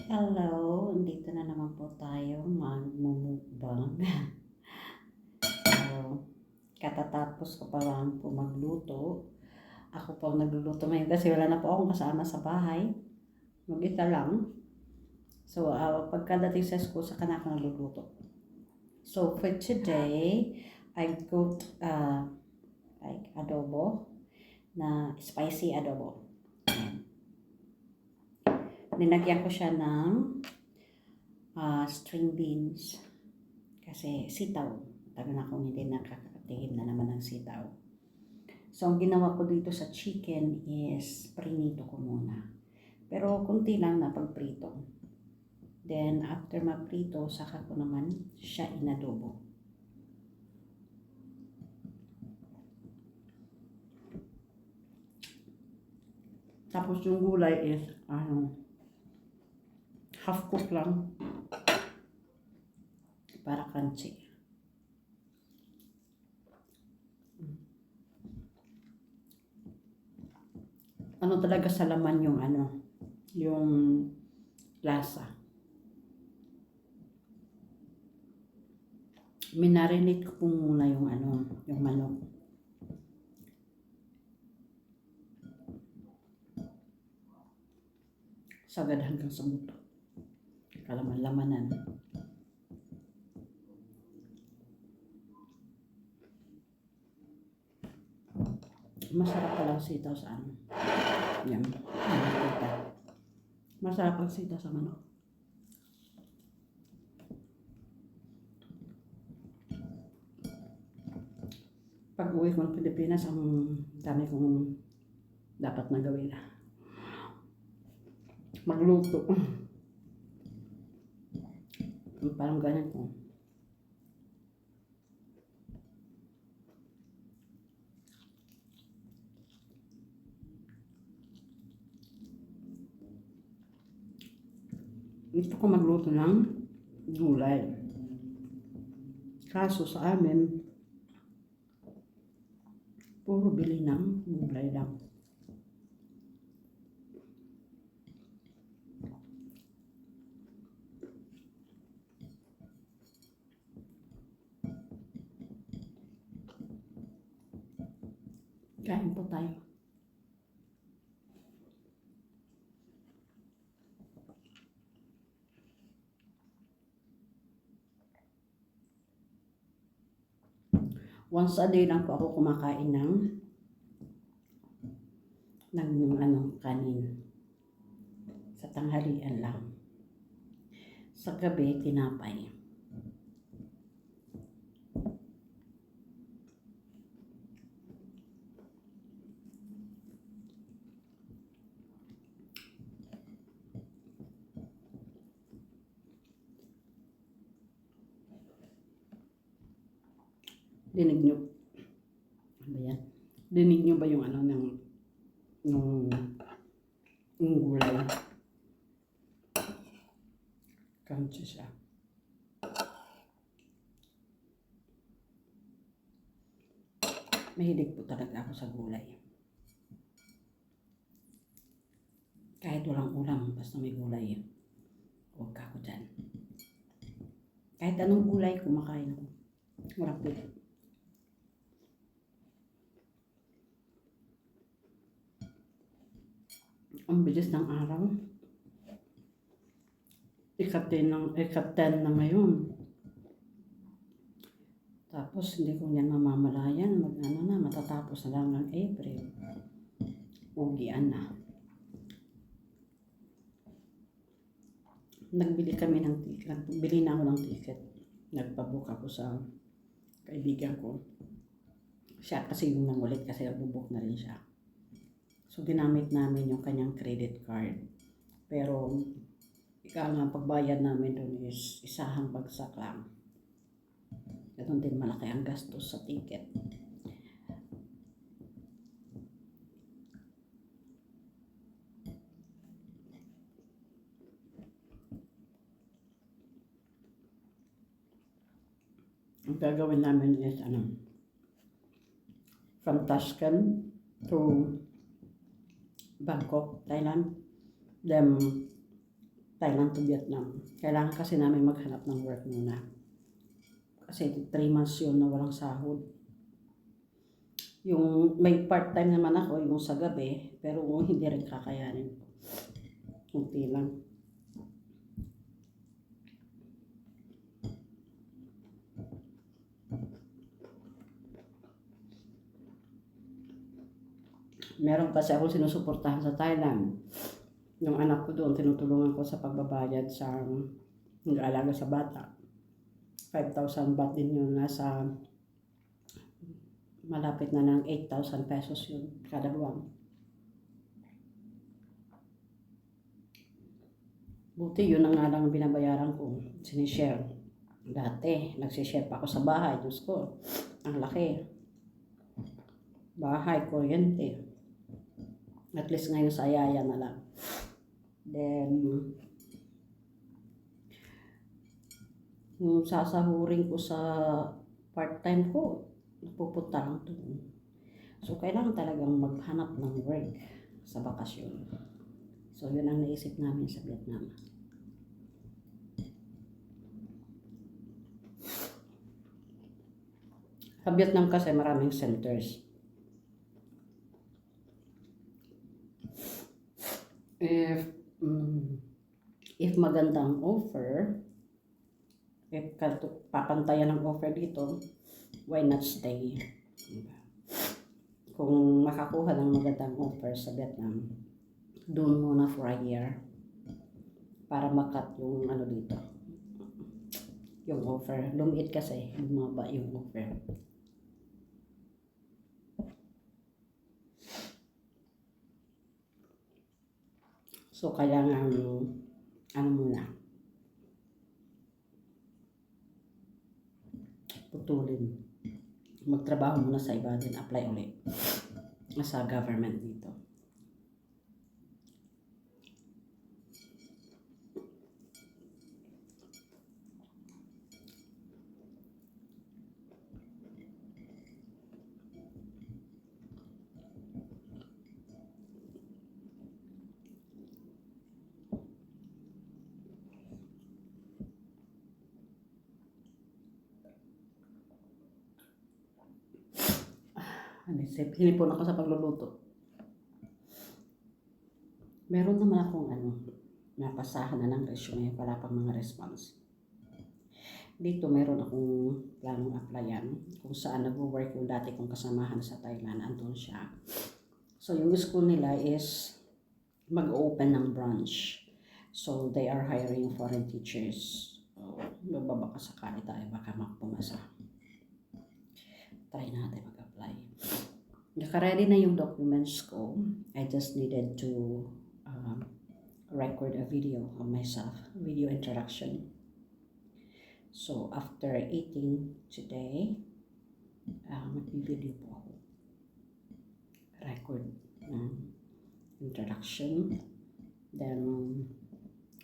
Hello, dito na naman po tayo magmumukbang. So, katatapos ko pa lang po magluto. Ako po ang nagluluto ngayon kasi wala na po akong kasama sa bahay. Mag-isa lang. So, pagkadating sa school, saka na ako nagluluto. So, for today, I cooked like adobo na spicy adobo. Ninagyan ko siya ng string beans kasi sitaw. Tagal na akong hindi nakakatingin na naman ng sitaw. So, ang ginawa ko dito sa chicken is prinito ko muna. Pero kunti lang na pagprito. Then, after maprito, saka ko naman siya inadobo. Tapos yung gulay is half cook lang para crunchy. Ano talaga sa laman yung yung lasa. Minarinate ko po muna yung yung manok. Sagad hanggang sa buto. Kalaman-lamanan. Masarap pala ang sitaw sa yan. Masarap ang sitaw sa manok. Pag uwi ko ng Pilipinas, ang dami kong dapat na gawin. Magluto. Parang ganyan po. Gusto ko magluto ng gulay. Kaso sa amin, puro bili ng gulay lang. Kain po tayo. Once a day lang po ako kumakain ng kanin. Sa tanghalian lang. Sa gabi, tinapay. Dinig nyo. Ano ba yan? Dinig nyo ba yung yung gulay? Crunchy siya. Mahilig po talaga ako sa gulay. Kahit walang ulam, basta may gulay. Huwag ka ako dyan. Kahit anong gulay, kumakain ako. Walang pwede. Ang bilis ng araw. Ika-10 na ngayon. Tapos hindi ko yan mamamalayan. Matatapos na lang ng April. Ugian na. Nagbili kami ng ticket. Bili na ako ng ticket. Nagpabook ako sa kaibigan ko. Siya kasi yung nangulit kasi nagbubook na rin siya. So, ginamit namin yung kanyang credit card. Pero, pagbayad namin doon is isahang bagsak lang. Ganun din malaki ang gastos sa ticket. Ang gagawin namin is from Tashkent to Bangkok, Thailand. Then Thailand to Vietnam. Kailangan kasi namin maghanap ng work muna. Kasi 3 months yun na walang sahod. Yung may part-time naman ako, yung sa gabi, pero hindi rin kakayanin. Kunti lang. Meron kasi ako sinusuportahan sa Thailand. Yung anak ko doon, tinutulungan ko sa pagbabayad sa nag-aalaga sa bata. 5,000 baht din yun, nasa malapit na ng 8,000 pesos yun kada buwan. Buti yun ang nga lang binabayaran ko, sinishare. Dati, nagsishare pa ako sa bahay, Diyos ko, ang laki. Bahay, kuryente. At least ngayon sa yaya na lang. Then, yung sasahurin ko sa part-time ko, pupunta lang doon. So, kailangan talagang maghanap ng work sa bakasyon. So, yun ang naisip namin sa Vietnam. Sa Vietnam kasi maraming centers. If magandang offer, if papantayan ng offer dito, why not stay? Kung makakuha ng magandang offer sa Vietnam, doon muna for a year para makat yung ano dito, yung offer. Lumiit kasi, bumaba yung offer. So, kailangan, ano muna, putulin. Magtrabaho muna sa iba din, apply ulit sa government dito. Hinipon ako sa pagluluto. Meron naman akong napasahan na ng resume, wala pang mga response. Dito meron akong planong applyan kung saan nag-work yung dati kong kasamahan sa Thailand, andun siya. So yung school nila is mag-open ng branch. So they are hiring foreign teachers. So, baka sakali tayo, baka makapumasa. Try natin mag-apply. Naka-ready na yung documents ko. I just needed to record a video of myself, video introduction. So, after eating today, mag-video po ako. Record introduction. Then,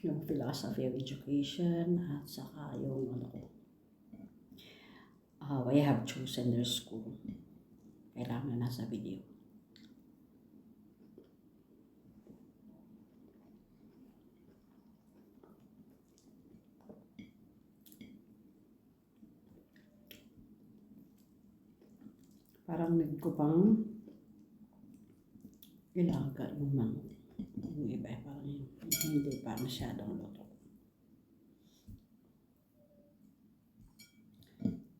yung philosophy of education at saka yung I have chosen their school. Kailangan na nasa video. Parang need ko pang ilaga yung manok. Yung iba parang hindi pa masyadong luto.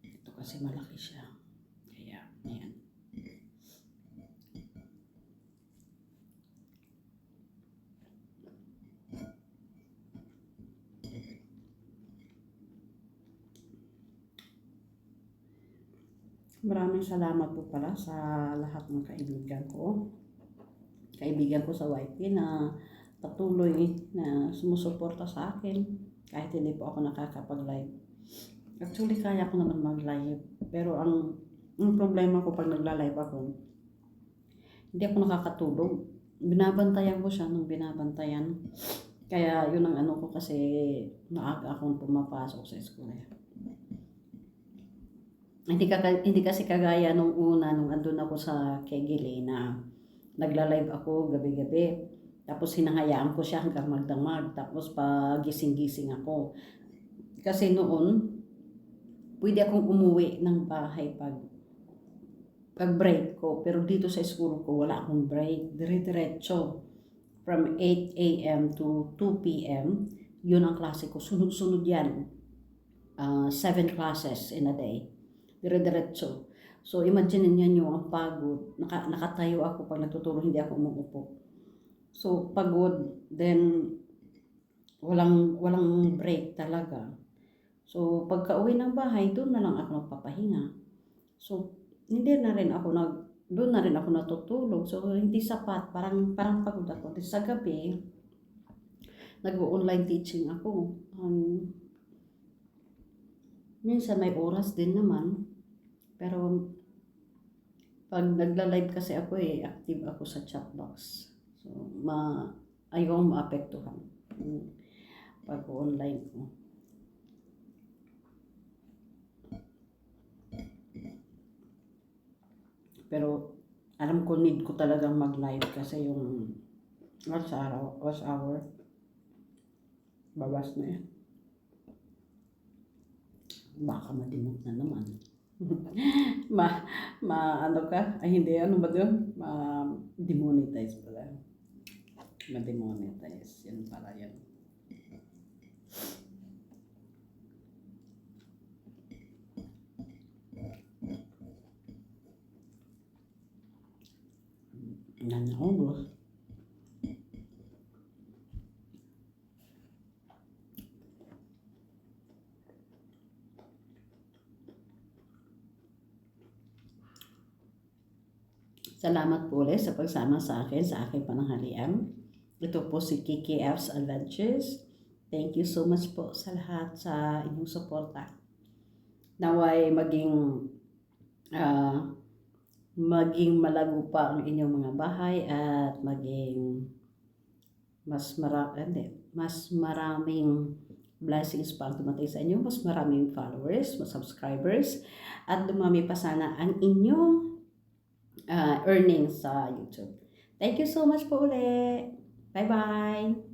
Ito kasi malaki siya. Kaya, ayan. Maraming salamat po pala sa lahat ng kaibigan ko. Kaibigan ko sa YP na patuloy na sumusuporta sa akin kahit hindi po ako nakakapag-live. Actually, kaya ko naman mag-live. Pero ang problema ko pag nagla-live ako, hindi ako nakakatulog. Binabantayan ko siya nung binabantayan. Kaya yun ang ko kasi maaga akong pumapasok sa school. Hindi kasi kagaya nung una, nung andun ako sa Kegele na nagla-live ako gabi-gabi. Tapos hinahayaan ko siya hanggang magdamag. Tapos pag gising-gising ako. Kasi noon, pwede akong umuwi ng bahay pag break ko. Pero dito sa school ko, wala akong break. Dire-diretso. From 8 a.m. to 2 p.m. Yun ang klase ko. Sunod-sunod yan. 7 classes in a day. Dire-diretso. So, imagine niyo ang pagod. Nakatayo ako pag nagtuturo, hindi ako umuupo. So, pagod. Then, walang break talaga. So, pagka-uwi ng bahay, doon na lang ako nagpapahinga. So, doon na rin ako natutulog. So, hindi sapat. Parang pagod ako. Sa gabi, nag-online teaching ako. Minsan may oras din naman. Pero, pag nagla-live kasi ako active ako sa chat box. So, ayaw maapektuhan pag-online ko. Pero alam ko need ko talagang mag-live kasi yung rush hour bawas na yan. Baka madimot na naman. ano ka? Ay hindi, ano ba doon? Demonetize pala. Ma-demonetize. Yan pala yan. Nanahubos. Salamat po ulit sa pagsama sa akin sa aking pananghalian. Ito po si Kiki F's Adventures. Thank you so much po sa lahat sa inyong suporta. Naway maging malago pa ang inyong mga bahay at maging mas maraming blessings pa ang dumating sa inyo, mas maraming followers, mas subscribers, at dumami pa sana ang inyong earnings sa YouTube. Thank you so much po ulit. Bye-bye!